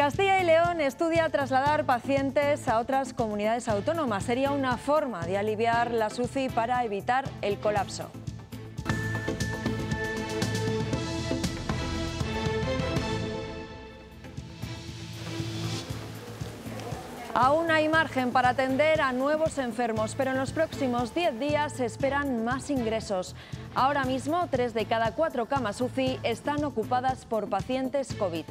Castilla y León estudia trasladar pacientes a otras comunidades autónomas. Sería una forma de aliviar las UCI para evitar el colapso. Aún hay margen para atender a nuevos enfermos, pero en los próximos 10 días se esperan más ingresos. Ahora mismo, 3 de cada 4 camas UCI están ocupadas por pacientes COVID.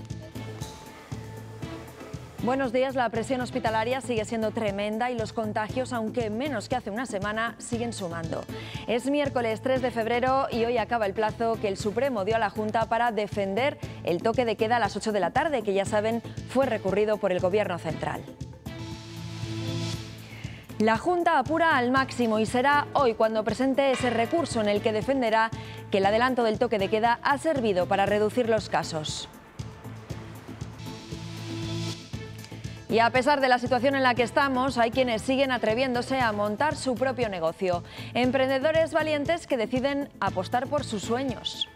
Buenos días, la presión hospitalaria sigue siendo tremenda y los contagios, aunque menos que hace una semana, siguen sumando. Es miércoles 3 de febrero y hoy acaba el plazo que el Supremo dio a la Junta para defender el toque de queda a las 8 de la tarde, que ya saben fue recurrido por el Gobierno central. La Junta apura al máximo y será hoy cuando presente ese recurso en el que defenderá que el adelanto del toque de queda ha servido para reducir los casos. Y a pesar de la situación en la que estamos, hay quienes siguen atreviéndose a montar su propio negocio. Emprendedores valientes que deciden apostar por sus sueños.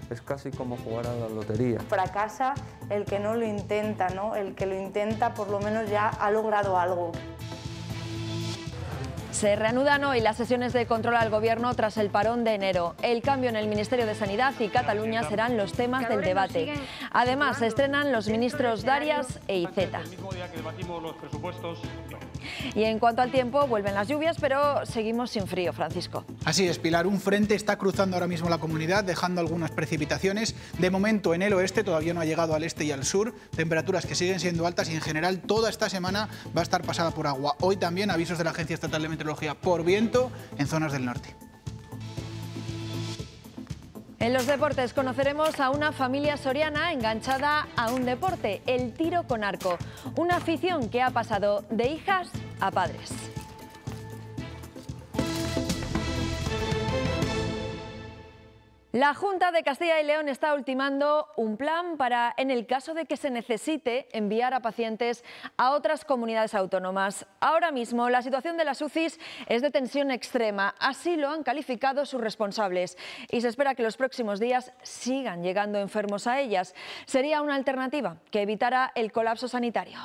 Es casi como jugar a la lotería. Fracasa el que no lo intenta, ¿no? El que lo intenta por lo menos ya ha logrado algo. Se reanudan hoy las sesiones de control al Gobierno tras el parón de enero. El cambio en el Ministerio de Sanidad y Cataluña serán los temas del debate. Además, se estrenan los ministros Darias e Iceta. Y en cuanto al tiempo, vuelven las lluvias, pero seguimos sin frío, Francisco. Así es, Pilar. Un frente está cruzando ahora mismo la comunidad, dejando algunas precipitaciones. De momento en el oeste, todavía no ha llegado al este y al sur. Temperaturas que siguen siendo altas y en general toda esta semana va a estar pasada por agua. Hoy también avisos de la Agencia Estatal de Meteorología por viento en zonas del norte. En los deportes conoceremos a una familia soriana enganchada a un deporte, el tiro con arco. Una afición que ha pasado de hijas a padres. La Junta de Castilla y León está ultimando un plan para, en el caso de que se necesite, enviar a pacientes a otras comunidades autónomas. Ahora mismo la situación de las UCIs es de tensión extrema, así lo han calificado sus responsables, y se espera que los próximos días sigan llegando enfermos a ellas. Sería una alternativa que evitara el colapso sanitario.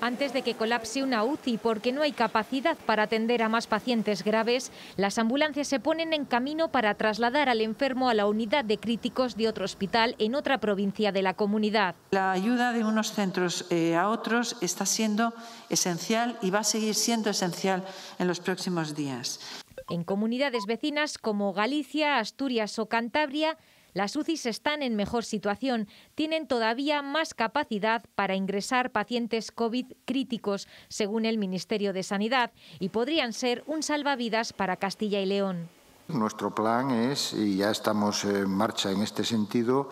Antes de que colapse una UCI porque no hay capacidad para atender a más pacientes graves, las ambulancias se ponen en camino para trasladar al enfermo a la unidad de críticos de otro hospital en otra provincia de la comunidad. La ayuda de unos centros a otros está siendo esencial y va a seguir siendo esencial en los próximos días. En comunidades vecinas como Galicia, Asturias o Cantabria, las UCIs están en mejor situación, tienen todavía más capacidad para ingresar pacientes COVID críticos, según el Ministerio de Sanidad, y podrían ser un salvavidas para Castilla y León. Nuestro plan es, y ya estamos en marcha en este sentido,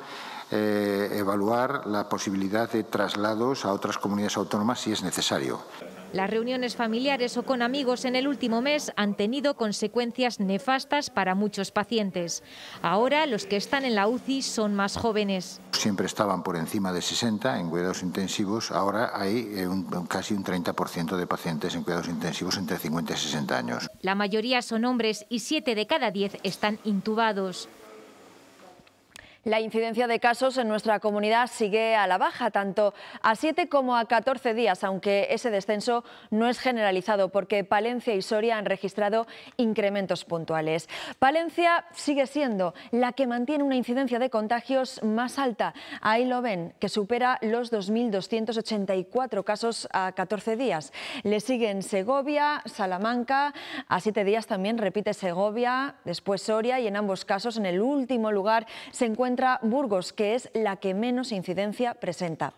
evaluar la posibilidad de traslados a otras comunidades autónomas si es necesario. Las reuniones familiares o con amigos en el último mes han tenido consecuencias nefastas para muchos pacientes. Ahora los que están en la UCI son más jóvenes. Siempre estaban por encima de 60 en cuidados intensivos, ahora hay casi un 30% de pacientes en cuidados intensivos entre 50 y 60 años. La mayoría son hombres y 7 de cada 10 están intubados. La incidencia de casos en nuestra comunidad sigue a la baja, tanto a 7 como a 14 días, aunque ese descenso no es generalizado porque Palencia y Soria han registrado incrementos puntuales. Palencia sigue siendo la que mantiene una incidencia de contagios más alta. Ahí lo ven, que supera los 2.284 casos a 14 días. Le siguen Segovia, Salamanca, a 7 días también repite Segovia, después Soria y en ambos casos en el último lugar se encuentra Burgos, que es la que menos incidencia presenta.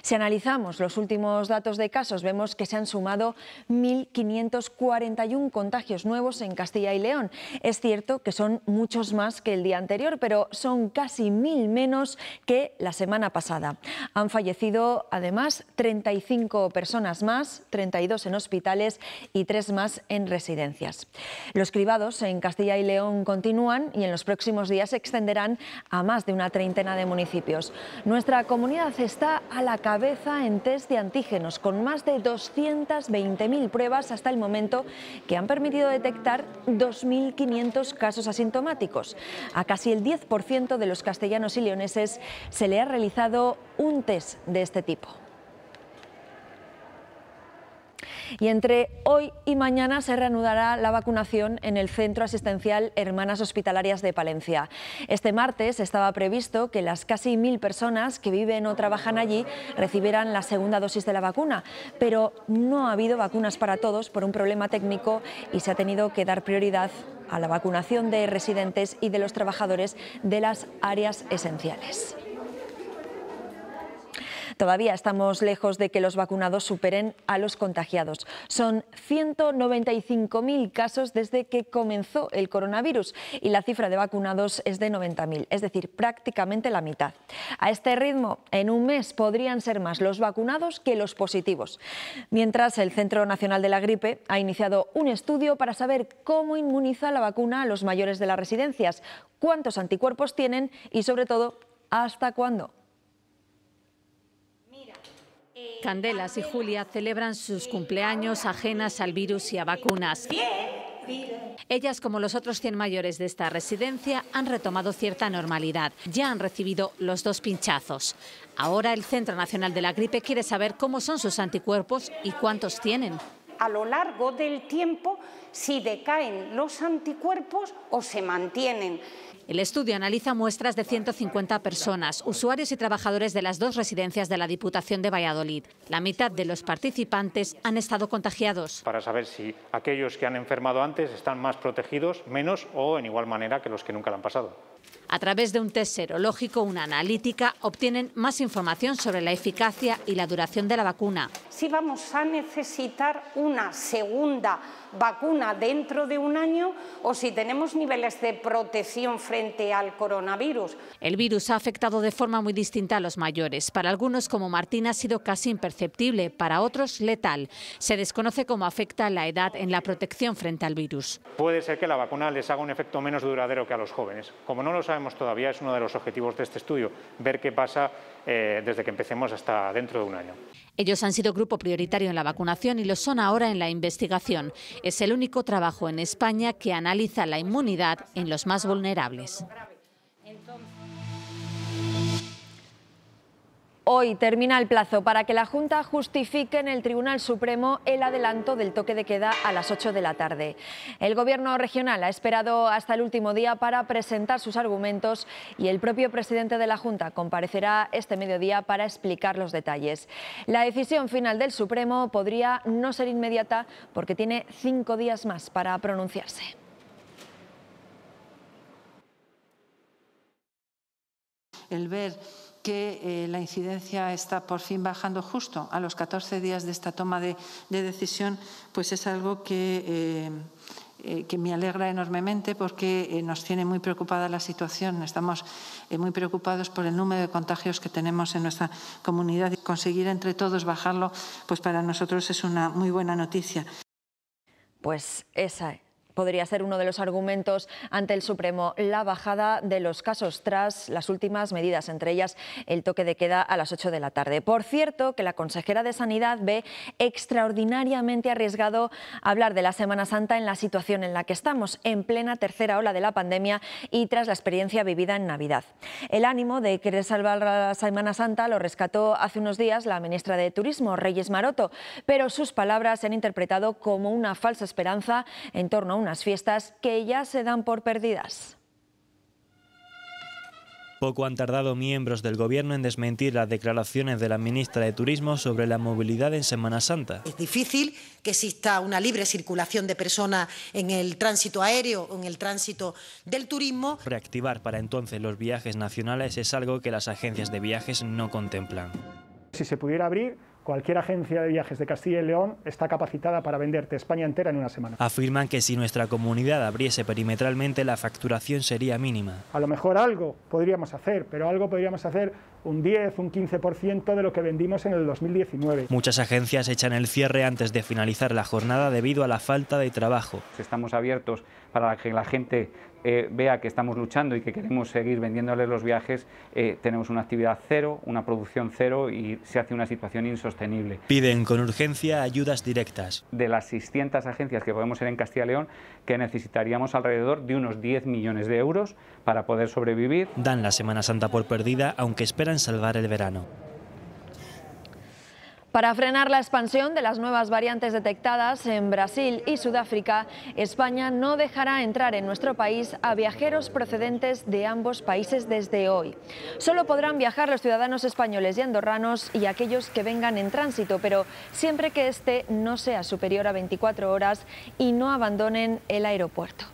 Si analizamos los últimos datos de casos, vemos que se han sumado 1.541 contagios nuevos en Castilla y León. Es cierto que son muchos más que el día anterior, pero son casi 1.000 menos que la semana pasada. Han fallecido además 35 personas más, 32 en hospitales y 3 más en residencias. Los cribados en Castilla y León continúan y en los próximos días se extenderán a más más de una treintena de municipios. Nuestra comunidad está a la cabeza en test de antígenos, con más de 220.000 pruebas hasta el momento que han permitido detectar 2.500 casos asintomáticos. A casi el 10% de los castellanos y leoneses se le ha realizado un test de este tipo. Y entre hoy y mañana se reanudará la vacunación en el Centro Asistencial Hermanas Hospitalarias de Palencia. Este martes estaba previsto que las casi 1.000 personas que viven o trabajan allí recibieran la segunda dosis de la vacuna, pero no ha habido vacunas para todos por un problema técnico y se ha tenido que dar prioridad a la vacunación de residentes y de los trabajadores de las áreas esenciales. Todavía estamos lejos de que los vacunados superen a los contagiados. Son 195.000 casos desde que comenzó el coronavirus y la cifra de vacunados es de 90.000, es decir, prácticamente la mitad. A este ritmo, en un mes podrían ser más los vacunados que los positivos. Mientras, el Centro Nacional de la Gripe ha iniciado un estudio para saber cómo inmuniza la vacuna a los mayores de las residencias, cuántos anticuerpos tienen y, sobre todo, hasta cuándo. Candelas y Julia celebran sus cumpleaños ajenas al virus y a vacunas. Ellas, como los otros 100 mayores de esta residencia, han retomado cierta normalidad. Ya han recibido los 2 pinchazos. Ahora el Centro Nacional de la Gripe quiere saber cómo son sus anticuerpos y cuántos tienen. A lo largo del tiempo, si decaen los anticuerpos o se mantienen. El estudio analiza muestras de 150 personas, usuarios y trabajadores de las 2 residencias de la Diputación de Valladolid. La mitad de los participantes han estado contagiados. Para saber si aquellos que han enfermado antes están más protegidos, menos o en igual manera que los que nunca lo han pasado. A través de un test serológico, una analítica, obtienen más información sobre la eficacia y la duración de la vacuna. Si vamos a necesitar una segunda vacuna dentro de un año o si tenemos niveles de protección frente al coronavirus. El virus ha afectado de forma muy distinta a los mayores. Para algunos, como Martín, ha sido casi imperceptible, para otros letal. Se desconoce cómo afecta la edad en la protección frente al virus. Puede ser que la vacuna les haga un efecto menos duradero que a los jóvenes. Como no lo sabemos todavía, es uno de los objetivos de este estudio, ver qué pasa desde que empecemos hasta dentro de un año. Ellos han sido grupo prioritario en la vacunación y lo son ahora en la investigación. Es el único trabajo en España que analiza la inmunidad en los más vulnerables. Hoy termina el plazo para que la Junta justifique en el Tribunal Supremo el adelanto del toque de queda a las 8 de la tarde. El Gobierno regional ha esperado hasta el último día para presentar sus argumentos y el propio presidente de la Junta comparecerá este mediodía para explicar los detalles. La decisión final del Supremo podría no ser inmediata porque tiene 5 días más para pronunciarse. El ver que la incidencia está por fin bajando justo a los 14 días de esta toma de decisión, pues es algo que me alegra enormemente porque nos tiene muy preocupada la situación. Estamos muy preocupados por el número de contagios que tenemos en nuestra comunidad y conseguir entre todos bajarlo, pues para nosotros es una muy buena noticia. Pues esa podría ser uno de los argumentos ante el Supremo, la bajada de los casos tras las últimas medidas, entre ellas el toque de queda a las 8 de la tarde. Por cierto, que la consejera de Sanidad ve extraordinariamente arriesgado hablar de la Semana Santa en la situación en la que estamos, en plena tercera ola de la pandemia y tras la experiencia vivida en Navidad. El ánimo de querer salvar la Semana Santa lo rescató hace unos días la ministra de Turismo, Reyes Maroto, pero sus palabras se han interpretado como una falsa esperanza en torno a unas fiestas que ya se dan por perdidas. Poco han tardado miembros del Gobierno en desmentir las declaraciones de la ministra de Turismo sobre la movilidad en Semana Santa. Es difícil que exista una libre circulación de personas en el tránsito aéreo o en el tránsito del turismo. Reactivar para entonces los viajes nacionales es algo que las agencias de viajes no contemplan. Si se pudiera abrir, cualquier agencia de viajes de Castilla y León está capacitada para venderte España entera en una semana. Afirman que si nuestra comunidad abriese perimetralmente, la facturación sería mínima. A lo mejor algo podríamos hacer, pero algo podríamos hacer un 10, un 15% de lo que vendimos en el 2019. Muchas agencias echan el cierre antes de finalizar la jornada debido a la falta de trabajo. Estamos abiertos para que la gente vea que estamos luchando y que queremos seguir vendiéndoles los viajes. Tenemos una actividad cero, una producción cero y se hace una situación insostenible. Piden con urgencia ayudas directas. De las 600 agencias que podemos ser en Castilla y León, que necesitaríamos alrededor de unos 10 millones de euros para poder sobrevivir. Dan la Semana Santa por perdida, aunque esperan salvar el verano. Para frenar la expansión de las nuevas variantes detectadas en Brasil y Sudáfrica, España no dejará entrar en nuestro país a viajeros procedentes de ambos países desde hoy. Solo podrán viajar los ciudadanos españoles y andorranos y aquellos que vengan en tránsito, pero siempre que este no sea superior a 24 horas y no abandonen el aeropuerto.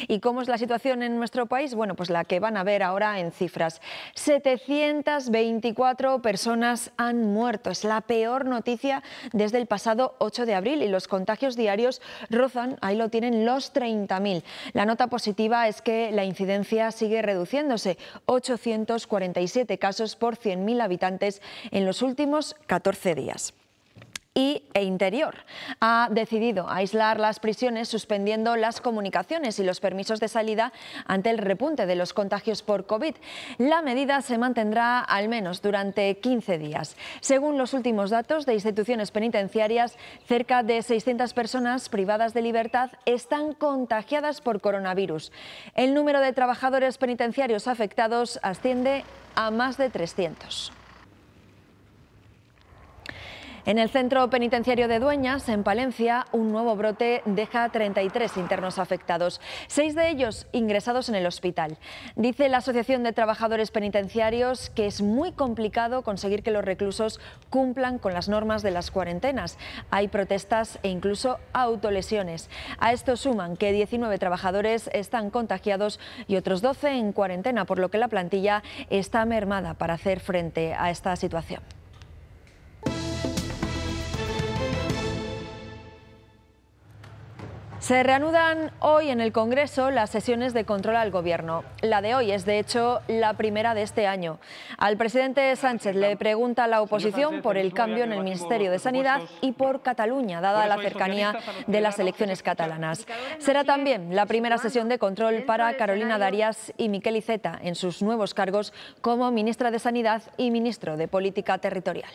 ¿Y cómo es la situación en nuestro país? Bueno, pues la que van a ver ahora en cifras. 724 personas han muerto. Es la peor noticia desde el pasado 8 de abril y los contagios diarios rozan, ahí lo tienen, los 30.000. La nota positiva es que la incidencia sigue reduciéndose. 847 casos por 100.000 habitantes en los últimos 14 días. Interior ha decidido aislar las prisiones suspendiendo las comunicaciones y los permisos de salida ante el repunte de los contagios por COVID. La medida se mantendrá al menos durante 15 días. Según los últimos datos de instituciones penitenciarias, cerca de 600 personas privadas de libertad están contagiadas por coronavirus. El número de trabajadores penitenciarios afectados asciende a más de 300. En el centro penitenciario de Dueñas, en Palencia, un nuevo brote deja 33 internos afectados, 6 de ellos ingresados en el hospital. Dice la Asociación de Trabajadores Penitenciarios que es muy complicado conseguir que los reclusos cumplan con las normas de las cuarentenas. Hay protestas e incluso autolesiones. A esto suman que 19 trabajadores están contagiados y otros 12 en cuarentena, por lo que la plantilla está mermada para hacer frente a esta situación. Se reanudan hoy en el Congreso las sesiones de control al Gobierno. La de hoy es, de hecho, la primera de este año. Al presidente Sánchez le pregunta la oposición por el cambio en el Ministerio de Sanidad y por Cataluña, dada la cercanía de las elecciones catalanas. Será también la primera sesión de control para Carolina Darias y Miquel Iceta en sus nuevos cargos como ministra de Sanidad y ministro de Política Territorial.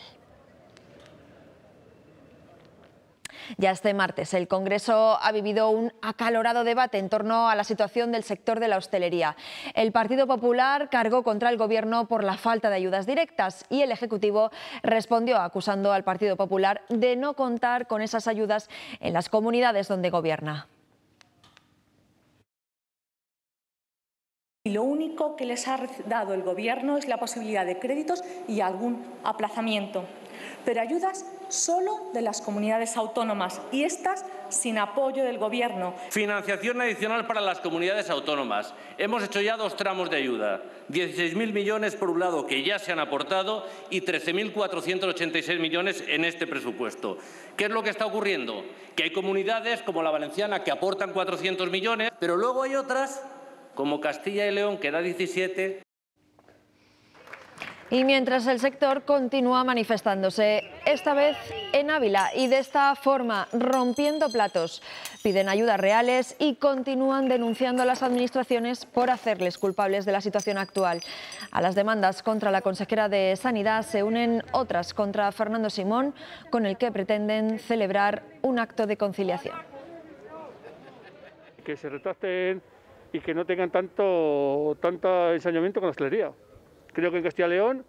Ya este martes el Congreso ha vivido un acalorado debate en torno a la situación del sector de la hostelería. El Partido Popular cargó contra el Gobierno por la falta de ayudas directas y el Ejecutivo respondió acusando al Partido Popular de no contar con esas ayudas en las comunidades donde gobierna. Y lo único que les ha dado el Gobierno es la posibilidad de créditos y algún aplazamiento, pero ayudas solo de las comunidades autónomas y estas sin apoyo del Gobierno. Financiación adicional para las comunidades autónomas. Hemos hecho ya 2 tramos de ayuda. 16.000 millones por un lado que ya se han aportado y 13.486 millones en este presupuesto. ¿Qué es lo que está ocurriendo? Que hay comunidades como la valenciana que aportan 400 millones, pero luego hay otras como Castilla y León que da 17. Y mientras el sector continúa manifestándose, esta vez en Ávila y de esta forma rompiendo platos, piden ayudas reales y continúan denunciando a las administraciones por hacerles culpables de la situación actual. A las demandas contra la consejera de Sanidad se unen otras contra Fernando Simón, con el que pretenden celebrar un acto de conciliación. Que se retracten y que no tengan tanto ensañamiento con la hostelería. Creo que en Castilla y León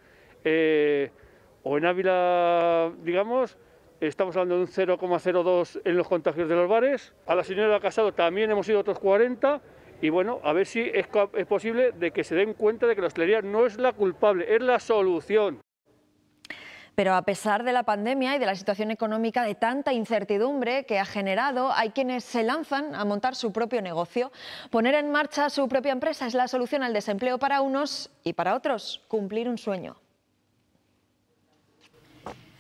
o en Ávila, digamos, estamos hablando de un 0,02 en los contagios de los bares. A la señora Casado también hemos ido otros 40 y bueno, a ver si es posible de que se den cuenta de que la hostelería no es la culpable, es la solución. Pero a pesar de la pandemia y de la situación económica de tanta incertidumbre que ha generado, hay quienes se lanzan a montar su propio negocio. Poner en marcha su propia empresa es la solución al desempleo para unos y para otros, cumplir un sueño.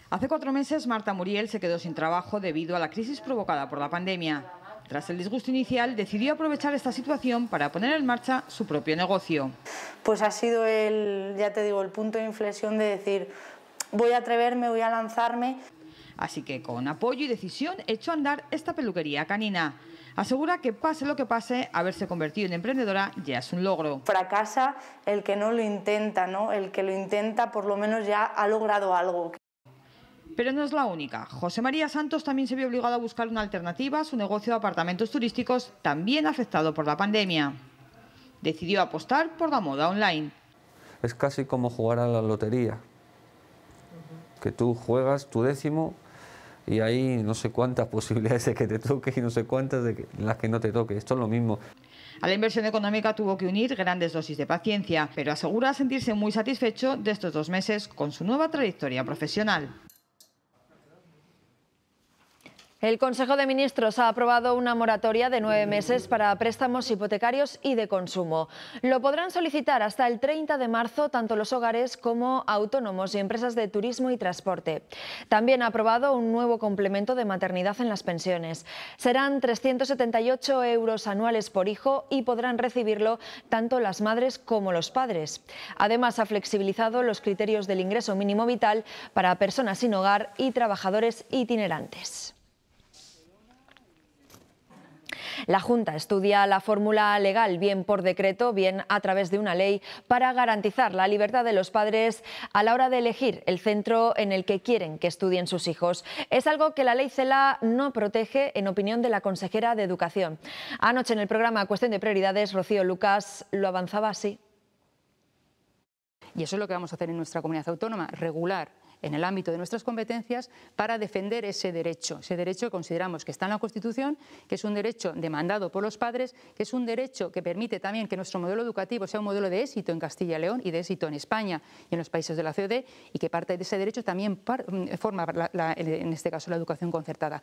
Hace 4 meses Marta Muriel se quedó sin trabajo debido a la crisis provocada por la pandemia. Tras el disgusto inicial, decidió aprovechar esta situación para poner en marcha su propio negocio. pues ha sido ya te digo, el punto de inflexión de decir, voy a atreverme, voy a lanzarme. Así que con apoyo y decisión echó a andar esta peluquería canina. Asegura que pase lo que pase, haberse convertido en emprendedora ya es un logro. Fracasa el que no lo intenta, ¿no? El que lo intenta por lo menos ya ha logrado algo. Pero no es la única. José María Santos también se vio obligado a buscar una alternativa a su negocio de apartamentos turísticos, también afectado por la pandemia. Decidió apostar por la moda online. Es casi como jugar a la lotería, que tú juegas tu décimo y hay no sé cuántas posibilidades de que te toque y no sé cuántas de las que no te toque. Esto es lo mismo. A la inversión económica tuvo que unir grandes dosis de paciencia, pero asegura sentirse muy satisfecho de estos 2 meses con su nueva trayectoria profesional. El Consejo de Ministros ha aprobado una moratoria de 9 meses para préstamos hipotecarios y de consumo. Lo podrán solicitar hasta el 30 de marzo tanto los hogares como autónomos y empresas de turismo y transporte. También ha aprobado un nuevo complemento de maternidad en las pensiones. Serán 378 € anuales por hijo y podrán recibirlo tanto las madres como los padres. Además, ha flexibilizado los criterios del ingreso mínimo vital para personas sin hogar y trabajadores itinerantes. La Junta estudia la fórmula legal, bien por decreto, bien a través de una ley, para garantizar la libertad de los padres a la hora de elegir el centro en el que quieren que estudien sus hijos. Es algo que la ley CELA no protege, en opinión de la consejera de Educación. Anoche en el programa Cuestión de Prioridades, Rocío Lucas lo avanzaba así. Y eso es lo que vamos a hacer en nuestra comunidad autónoma, regular en el ámbito de nuestras competencias para defender ese derecho que consideramos que está en la Constitución, que es un derecho demandado por los padres, que es un derecho que permite también que nuestro modelo educativo sea un modelo de éxito en Castilla y León y de éxito en España y en los países de la COE, y que parte de ese derecho también forma, en este caso, la educación concertada.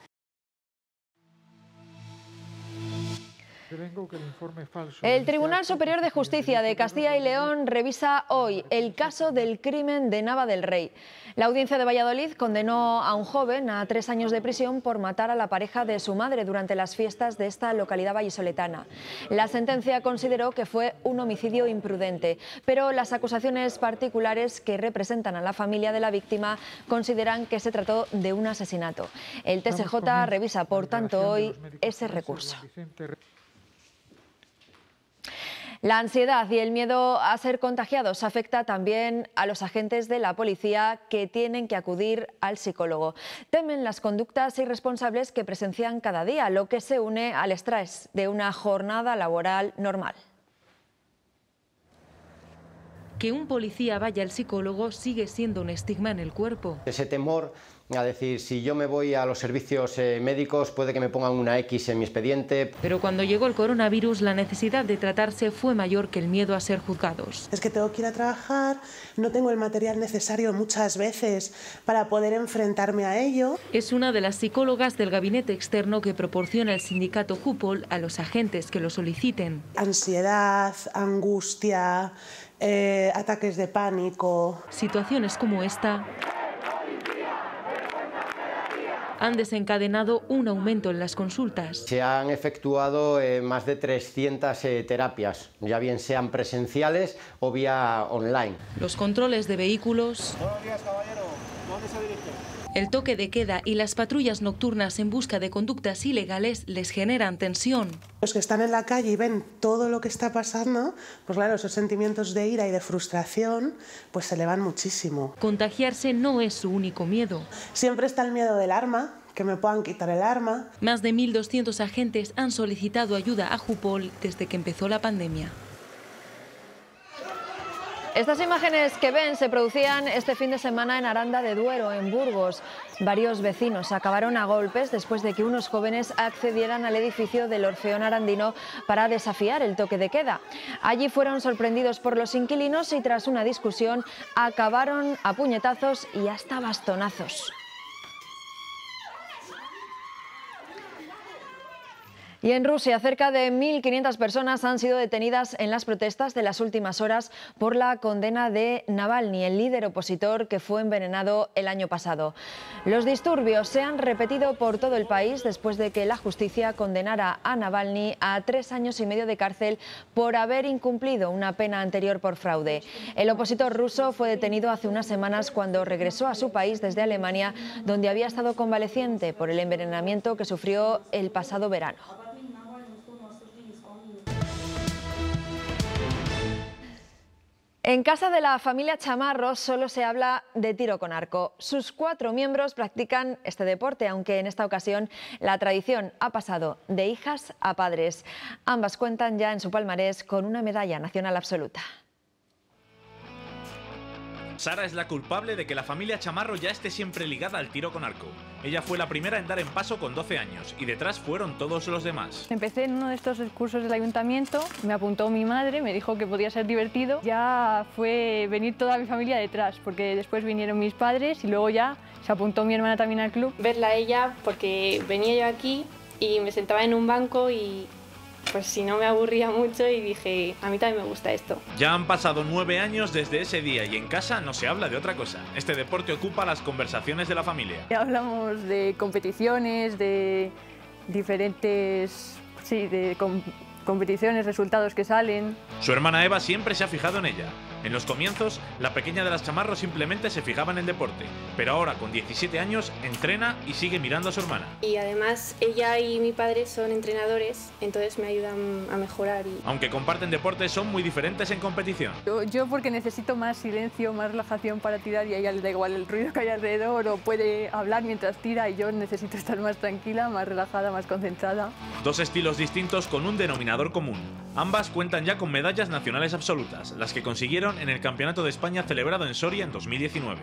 El Tribunal Superior de Justicia de Castilla y León revisa hoy el caso del crimen de Nava del Rey. La audiencia de Valladolid condenó a un joven a 3 años de prisión por matar a la pareja de su madre durante las fiestas de esta localidad vallisoletana. La sentencia consideró que fue un homicidio imprudente, pero las acusaciones particulares que representan a la familia de la víctima consideran que se trató de un asesinato. El TSJ revisa, por tanto, hoy ese recurso. La ansiedad y el miedo a ser contagiados afecta también a los agentes de la policía que tienen que acudir al psicólogo. Temen las conductas irresponsables que presencian cada día, lo que se une al estrés de una jornada laboral normal. Que un policía vaya al psicólogo sigue siendo un estigma en el cuerpo. Ese temor a decir, si yo me voy a los servicios médicos puede que me pongan una X en mi expediente. Pero cuando llegó el coronavirus, la necesidad de tratarse fue mayor que el miedo a ser juzgados. Es que tengo que ir a trabajar, no tengo el material necesario muchas veces para poder enfrentarme a ello. Es una de las psicólogas del gabinete externo que proporciona el sindicato Jupol a los agentes que lo soliciten. Ansiedad, angustia, ataques de pánico. Situaciones como esta han desencadenado un aumento en las consultas. Se han efectuado más de 300 terapias, ya bien sean presenciales o vía online. Los controles de vehículos, Buenos días, caballero. ¿Dónde se dirige? el toque de queda y las patrullas nocturnas en busca de conductas ilegales les generan tensión. Los que están en la calle y ven todo lo que está pasando, pues claro, esos sentimientos de ira y de frustración pues se elevan muchísimo. Contagiarse no es su único miedo. Siempre está el miedo del arma, que me puedan quitar el arma. Más de 1.200 agentes han solicitado ayuda a Jupol desde que empezó la pandemia. Estas imágenes que ven se producían este fin de semana en Aranda de Duero, en Burgos. Varios vecinos acabaron a golpes después de que unos jóvenes accedieran al edificio del Orfeón Arandino para desafiar el toque de queda. Allí fueron sorprendidos por los inquilinos y tras una discusión acabaron a puñetazos y hasta bastonazos. Y en Rusia, cerca de 1.500 personas han sido detenidas en las protestas de las últimas horas por la condena de Navalny, el líder opositor que fue envenenado el año pasado. Los disturbios se han repetido por todo el país después de que la justicia condenara a Navalny a 3 años y medio de cárcel por haber incumplido una pena anterior por fraude. El opositor ruso fue detenido hace unas semanas cuando regresó a su país desde Alemania, donde había estado convaleciente por el envenenamiento que sufrió el pasado verano. En casa de la familia Chamarro solo se habla de tiro con arco. Sus 4 miembros practican este deporte, aunque en esta ocasión la tradición ha pasado de hijas a padres. Ambas cuentan ya en su palmarés con una medalla nacional absoluta. Sara es la culpable de que la familia Chamarro ya esté siempre ligada al tiro con arco. Ella fue la primera en dar en paso con 12 años y detrás fueron todos los demás. Empecé en uno de estos cursos del ayuntamiento, me apuntó mi madre, me dijo que podía ser divertido. Ya fue venir toda mi familia detrás, porque después vinieron mis padres y luego ya se apuntó mi hermana también al club. Verla a ella, porque venía yo aquí y me sentaba en un banco y pues si no me aburría mucho y dije, a mí también me gusta esto. Ya han pasado 9 años desde ese día y en casa no se habla de otra cosa. Este deporte ocupa las conversaciones de la familia. Hablamos de competiciones, de diferentes, competiciones, resultados que salen. Su hermana Eva siempre se ha fijado en ella. En los comienzos, la pequeña de las Chamarro simplemente se fijaba en el deporte, pero ahora con 17 años entrena y sigue mirando a su hermana. Y además ella y mi padre son entrenadores, entonces me ayudan a mejorar. Aunque comparten deportes, son muy diferentes en competición. Yo porque necesito más silencio, más relajación para tirar y a ella le da igual el ruido que hay alrededor o puede hablar mientras tira y yo necesito estar más tranquila, más relajada, más concentrada. 2 estilos distintos con un denominador común. Ambas cuentan ya con medallas nacionales absolutas, las que consiguieron en el Campeonato de España celebrado en Soria en 2019.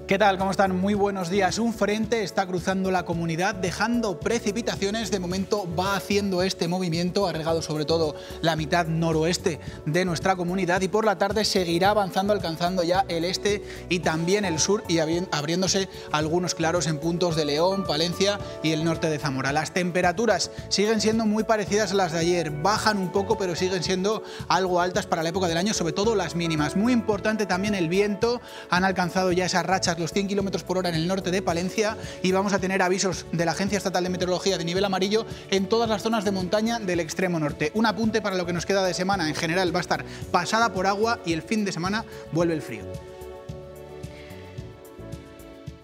¿Qué tal? ¿Cómo están? Muy buenos días. Un frente está cruzando la comunidad dejando precipitaciones. De momento va haciendo este movimiento, ha regado sobre todo la mitad noroeste de nuestra comunidad y por la tarde seguirá avanzando, alcanzando ya el este y también el sur y abriéndose algunos claros en puntos de León, Palencia y el norte de Zamora. Las temperaturas siguen siendo muy parecidas a las de ayer, bajan un poco pero siguen siendo algo altas para la época del año, sobre todo las mínimas. Muy importante también el viento, han alcanzado ya esas rachas los 100 km por hora en el norte de Palencia y vamos a tener avisos de la Agencia Estatal de Meteorología de nivel amarillo en todas las zonas de montaña del extremo norte. Un apunte para lo que nos queda de semana. En general va a estar pasada por agua y el fin de semana vuelve el frío.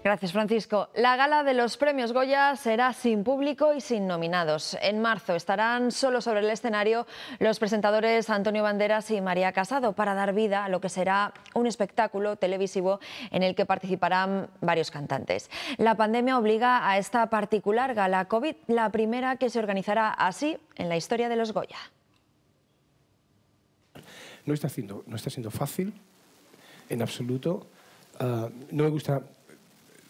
Gracias, Francisco. La gala de los premios Goya será sin público y sin nominados. En marzo estarán solo sobre el escenario los presentadores Antonio Banderas y María Casado para dar vida a lo que será un espectáculo televisivo en el que participarán varios cantantes. La pandemia obliga a esta particular gala COVID, la primera que se organizará así en la historia de los Goya. No está siendo fácil, en absoluto. No me gusta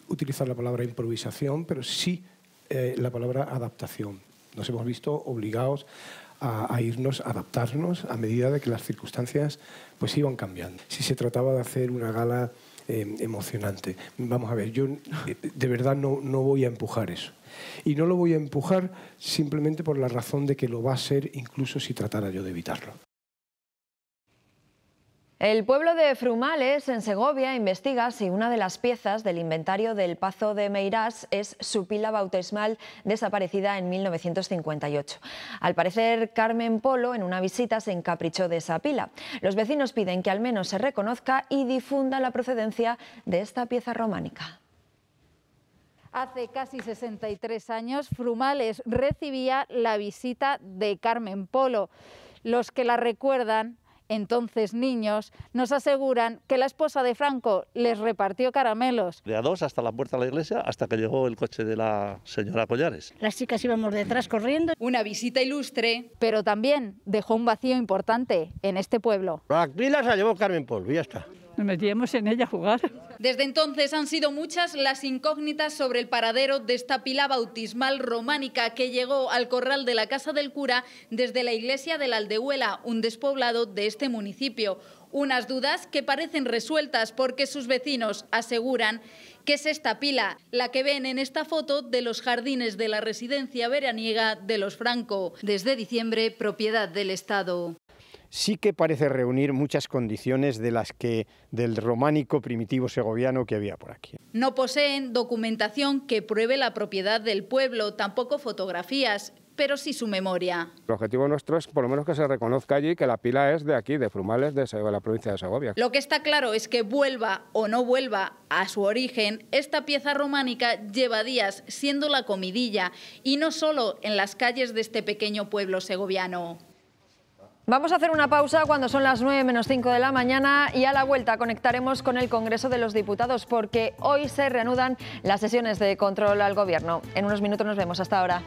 utilizar la palabra improvisación, pero sí la palabra adaptación. Nos hemos visto obligados a irnos, a adaptarnos a medida de que las circunstancias pues iban cambiando. Si se trataba de hacer una gala emocionante, vamos a ver, yo de verdad no voy a empujar eso. Y no lo voy a empujar simplemente por la razón de que lo va a ser incluso si tratara yo de evitarlo. El pueblo de Frumales, en Segovia, investiga si una de las piezas del inventario del Pazo de Meirás es su pila bautismal desaparecida en 1958. Al parecer, Carmen Polo, en una visita, se encaprichó de esa pila. Los vecinos piden que al menos se reconozca y difunda la procedencia de esta pieza románica. Hace casi 63 años, Frumales recibía la visita de Carmen Polo. Los que la recuerdan, entonces niños, nos aseguran que la esposa de Franco les repartió caramelos. De A2 hasta la puerta de la iglesia, hasta que llegó el coche de la señora Collares. Las chicas íbamos detrás corriendo. Una visita ilustre, pero también dejó un vacío importante en este pueblo. La pila se la llevó Carmen Polo, ya está. Nos metíamos en ella a jugar. Desde entonces han sido muchas las incógnitas sobre el paradero de esta pila bautismal románica que llegó al corral de la Casa del Cura desde la iglesia de la Aldehuela, un despoblado de este municipio. Unas dudas que parecen resueltas porque sus vecinos aseguran que es esta pila la que ven en esta foto de los jardines de la residencia veraniega de los Franco, desde diciembre propiedad del Estado. Sí que parece reunir muchas condiciones de las que del románico primitivo segoviano que había por aquí. No poseen documentación que pruebe la propiedad del pueblo, tampoco fotografías, pero sí su memoria. El objetivo nuestro es por lo menos que se reconozca allí que la pila es de aquí, de Frumales, de la provincia de Segovia. Lo que está claro es que vuelva o no vuelva a su origen, esta pieza románica lleva días siendo la comidilla, y no solo en las calles de este pequeño pueblo segoviano. Vamos a hacer una pausa cuando son las 9 menos 5 de la mañana y a la vuelta conectaremos con el Congreso de los Diputados porque hoy se reanudan las sesiones de control al Gobierno. En unos minutos nos vemos. Hasta ahora.